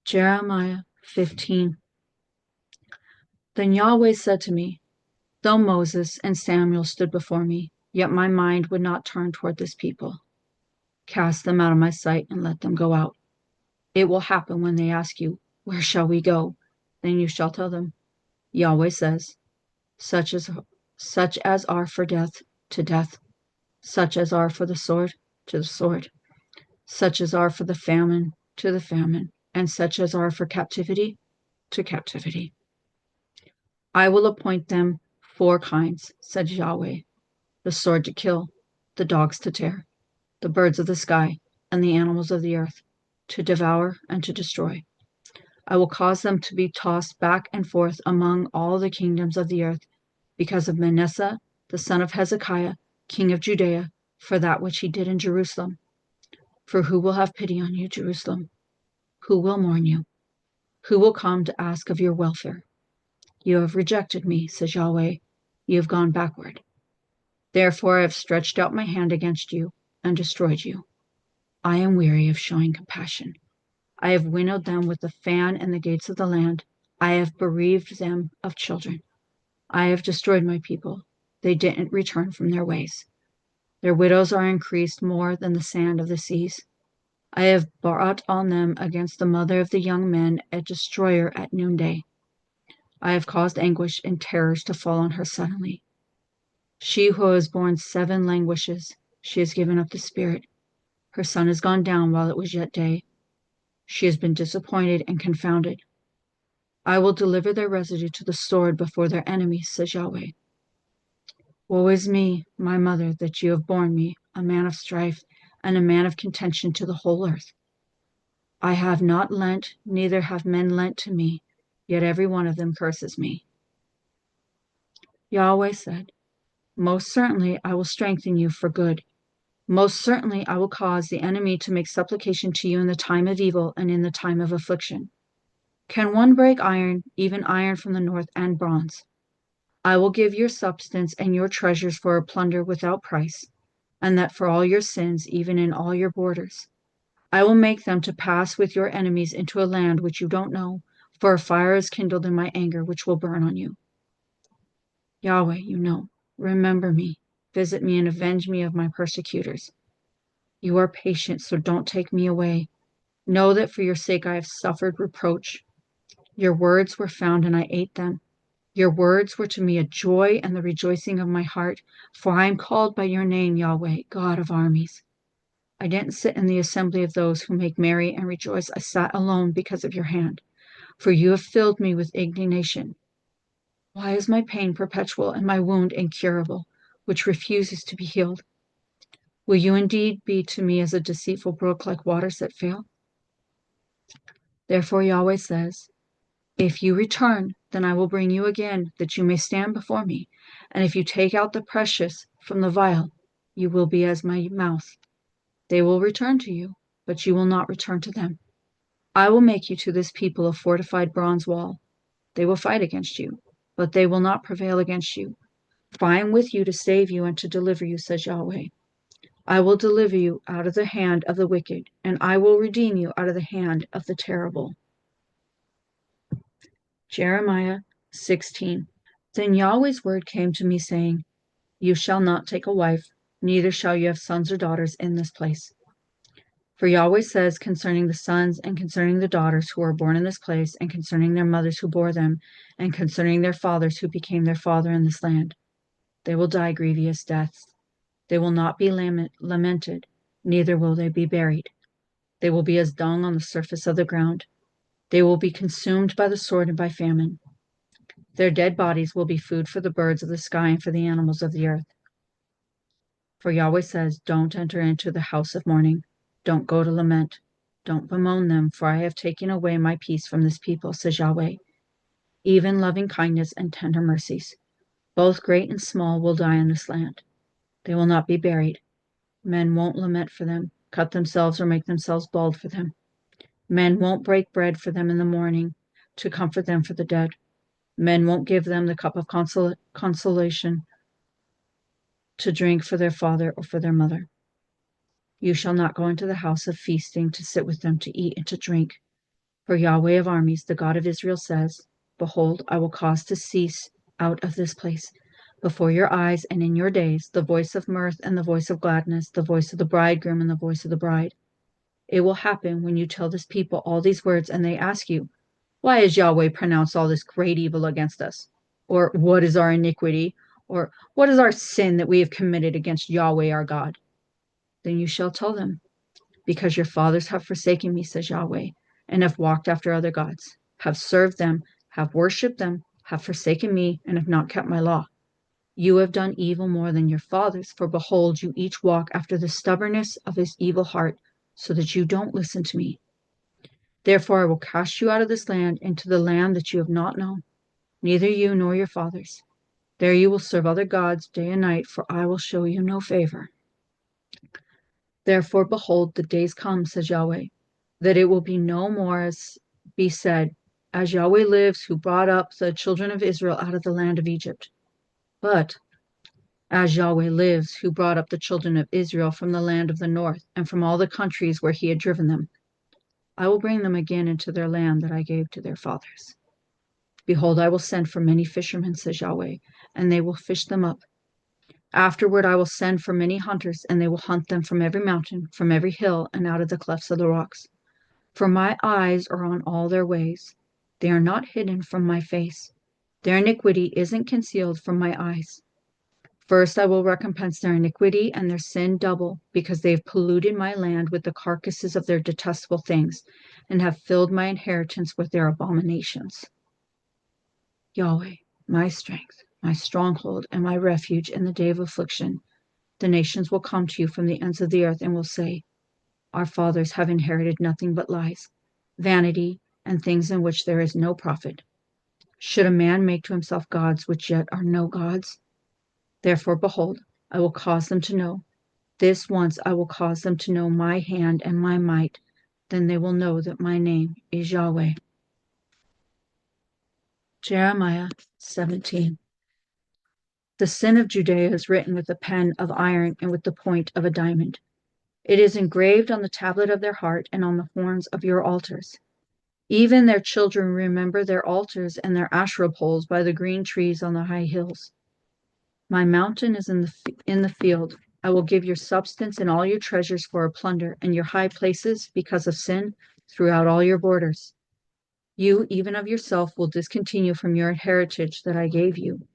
Jeremiah 15. Then Yahweh said to me, though Moses and Samuel stood before me, yet my mind would not turn toward this people. Cast them out of my sight and let them go out. It will happen when they ask you, where shall we go? Then you shall tell them, Yahweh says, such as are for death, to death, such as are for the sword, to the sword, such as are for the famine, to the famine, and such as are for captivity, to captivity. I will appoint them 4 kinds, said Yahweh, the sword to kill, the dogs to tear, the birds of the sky, and the animals of the earth, to devour and to destroy. I will cause them to be tossed back and forth among all the kingdoms of the earth, because of Manasseh, the son of Hezekiah, king of Judea, for that which he did in Jerusalem. For who will have pity on you, Jerusalem? Who will mourn you? Who will come to ask of your welfare? You have rejected me, says Yahweh. You have gone backward. Therefore I have stretched out my hand against you and destroyed you. I am weary of showing compassion. I have winnowed them with the fan in the gates of the land. I have bereaved them of children. I have destroyed my people. They didn't return from their ways. Their widows are increased more than the sand of the seas. I have brought on them against the mother of the young men a destroyer at noonday. I have caused anguish and terrors to fall on her suddenly. She who has borne 7 languishes, she has given up the spirit. Her sun has gone down while it was yet day. She has been disappointed and confounded. I will deliver their residue to the sword before their enemies, says Yahweh. Woe is me, my mother, that you have borne me, a man of strife and a man of contention to the whole earth. I have not lent, neither have men lent to me, yet every one of them curses me. Yahweh said, most certainly I will strengthen you for good. Most certainly I will cause the enemy to make supplication to you in the time of evil and in the time of affliction. Can one break iron, even iron from the north, and bronze? I will give your substance and your treasures for a plunder without price, and that for all your sins, even in all your borders. I will make them to pass with your enemies into a land which you don't know, for a fire is kindled in my anger which will burn on you. Yahweh, you know, remember me, visit me and avenge me of my persecutors. You are patient, so don't take me away. Know that for your sake I have suffered reproach. Your words were found and I ate them. Your words were to me a joy and the rejoicing of my heart, for I am called by your name, Yahweh, God of armies. I didn't sit in the assembly of those who make merry and rejoice. I sat alone because of your hand, for you have filled me with indignation. Why is my pain perpetual and my wound incurable, which refuses to be healed? Will you indeed be to me as a deceitful brook like waters that fail? Therefore Yahweh says, if you return, then I will bring you again, that you may stand before me. And if you take out the precious from the vial, you will be as my mouth. They will return to you, but you will not return to them. I will make you to this people a fortified bronze wall. They will fight against you, but they will not prevail against you. For I am with you to save you and to deliver you, says Yahweh. I will deliver you out of the hand of the wicked, and I will redeem you out of the hand of the terrible. Jeremiah 16. Then Yahweh's word came to me, saying, you shall not take a wife, neither shall you have sons or daughters in this place. For Yahweh says concerning the sons and concerning the daughters who are born in this place, and concerning their mothers who bore them, and concerning their fathers who became their father in this land, they will die grievous deaths. They will not be lamented, neither will they be buried. They will be as dung on the surface of the ground. They will be consumed by the sword and by famine. Their dead bodies will be food for the birds of the sky and for the animals of the earth. For Yahweh says, don't enter into the house of mourning. Don't go to lament. Don't bemoan them, for I have taken away my peace from this people, says Yahweh. Even loving kindness and tender mercies, both great and small, will die in this land. They will not be buried. Men won't lament for them, cut themselves or make themselves bald for them. Men won't break bread for them in the morning to comfort them for the dead. Men won't give them the cup of consolation to drink for their father or for their mother. You shall not go into the house of feasting to sit with them to eat and to drink, For Yahweh of armies, the God of Israel, says, Behold, I will cause to cease out of this place, before your eyes and in your days, the voice of mirth and the voice of gladness, the voice of the bridegroom and the voice of the bride. It will happen when you tell this people all these words, and they ask you, Why has Yahweh pronounced all this great evil against us? Or what is our iniquity? Or what is our sin that we have committed against Yahweh our God? Then you shall tell them, Because your fathers have forsaken me, says Yahweh, and have walked after other gods, have served them, have worshipped them, have forsaken me, and have not kept my law. You have done evil more than your fathers, for behold, you each walk after the stubbornness of his evil heart, so that you don't listen to me. Therefore I will cast you out of this land into the land that you have not known, neither you nor your fathers. There you will serve other gods day and night, for I will show you no favor. Therefore, behold, the days come, says Yahweh, that it will be no more be said, As Yahweh lives, who brought up the children of Israel out of the land of Egypt. But, As Yahweh lives, who brought up the children of Israel from the land of the north, and from all the countries where he had driven them, I will bring them again into their land that I gave to their fathers. Behold, I will send for many fishermen, says Yahweh, and they will fish them up. Afterward I will send for many hunters, and they will hunt them from every mountain, from every hill, and out of the clefts of the rocks. For my eyes are on all their ways. They are not hidden from my face. Their iniquity isn't concealed from my eyes. First I will recompense their iniquity and their sin double, because they have polluted my land with the carcasses of their detestable things, and have filled my inheritance with their abominations. Yahweh, my strength, my stronghold, and my refuge in the day of affliction, the nations will come to you from the ends of the earth and will say, Our fathers have inherited nothing but lies, vanity, and things in which there is no profit. Should a man make to himself gods which yet are no gods? Therefore, behold, I will cause them to know. This once I will cause them to know my hand and my might. Then they will know that my name is Yahweh. Jeremiah 17. The sin of Judea is written with a pen of iron and with the point of a diamond. It is engraved on the tablet of their heart and on the horns of your altars. Even their children remember their altars and their Asherah poles by the green trees on the high hills. My mountain is in the field. I will give your substance and all your treasures for a plunder, and your high places, because of sin, throughout all your borders. You, even of yourself, will discontinue from your heritage that I gave you.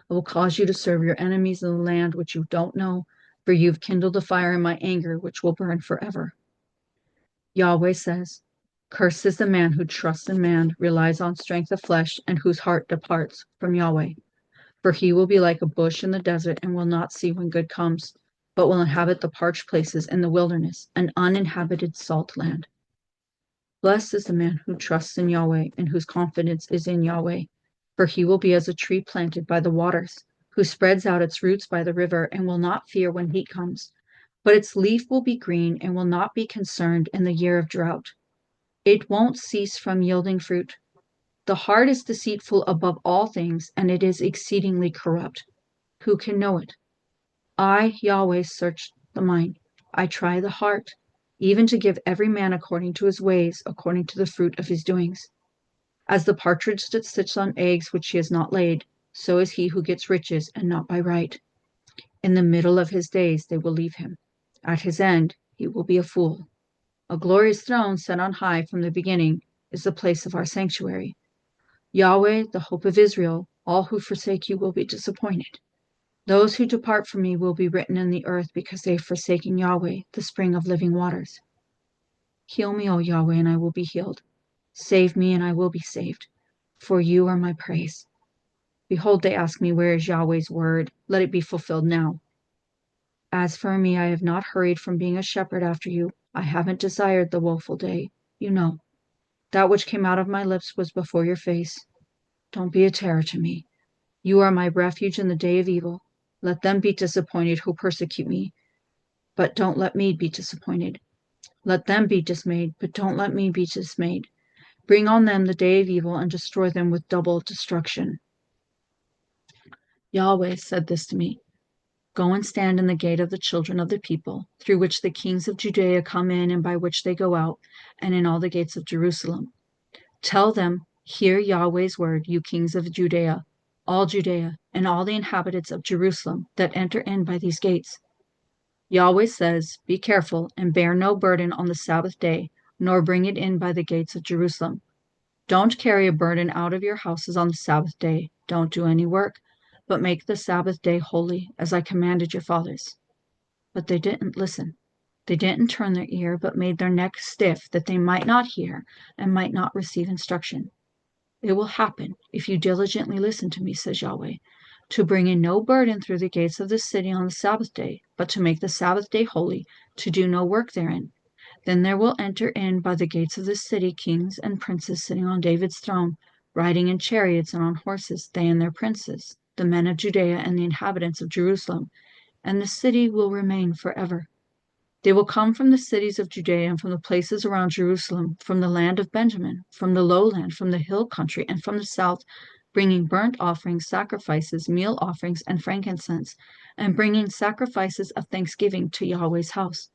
I will cause you to serve your enemies in the land which you don't know, for you've kindled a fire in my anger, which will burn forever. Yahweh says, Cursed is the man who trusts in man, relies on strength of flesh, and whose heart departs from Yahweh. For he will be like a bush in the desert and will not see when good comes, but will inhabit the parched places in the wilderness, an uninhabited salt land. Blessed is the man who trusts in Yahweh and whose confidence is in Yahweh, for he will be as a tree planted by the waters, who spreads out its roots by the river and will not fear when heat comes, but its leaf will be green and will not be concerned in the year of drought. It won't cease from yielding fruit. The heart is deceitful above all things, and it is exceedingly corrupt. Who can know it? I, Yahweh, search the mind. I try the heart, even to give every man according to his ways, according to the fruit of his doings. As the partridge that sits on eggs which he has not laid, so is he who gets riches, and not by right. In the middle of his days they will leave him. At his end he will be a fool. A glorious throne set on high from the beginning is the place of our sanctuary. Yahweh, the hope of Israel, all who forsake you will be disappointed. Those who depart from me will be written in the earth because they have forsaken Yahweh, the spring of living waters. Heal me, O Yahweh, and I will be healed. Save me, and I will be saved, for you are my praise. Behold, they ask me, where is Yahweh's word? Let it be fulfilled now. As for me, I have not hurried from being a shepherd after you. I haven't desired the woeful day. You know, that which came out of my lips was before your face. Don't be a terror to me. You are my refuge in the day of evil. Let them be disappointed who persecute me, but don't let me be disappointed. Let them be dismayed, but don't let me be dismayed. Bring on them the day of evil and destroy them with double destruction. Yahweh said this to me. Go and stand in the gate of the children of the people, through which the kings of Judea come in and by which they go out, and in all the gates of Jerusalem. Tell them, hear Yahweh's word, you kings of Judea, and all the inhabitants of Jerusalem that enter in by these gates. Yahweh says, be careful and bear no burden on the Sabbath day, nor bring it in by the gates of Jerusalem. Don't carry a burden out of your houses on the Sabbath day. Don't do any work, but make the Sabbath day holy, as I commanded your fathers. But they didn't listen. They didn't turn their ear, but made their neck stiff, that they might not hear and might not receive instruction. It will happen, if you diligently listen to me, says Yahweh, to bring in no burden through the gates of this city on the Sabbath day, but to make the Sabbath day holy, to do no work therein. Then there will enter in by the gates of this city kings and princes sitting on David's throne, riding in chariots and on horses, they and their princes, the men of Judea and the inhabitants of Jerusalem, and the city will remain forever. They will come from the cities of Judea and from the places around Jerusalem, from the land of Benjamin, from the lowland, from the hill country, and from the south, bringing burnt offerings, sacrifices, meal offerings, and frankincense, and bringing sacrifices of thanksgiving to Yahweh's house.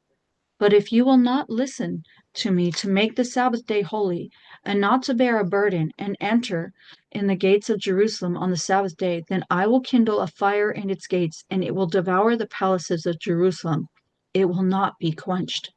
But if you will not listen to me to make the Sabbath day holy, and not to bear a burden, and enter in the gates of Jerusalem on the Sabbath day, then I will kindle a fire in its gates, and it will devour the palaces of Jerusalem. It will not be quenched.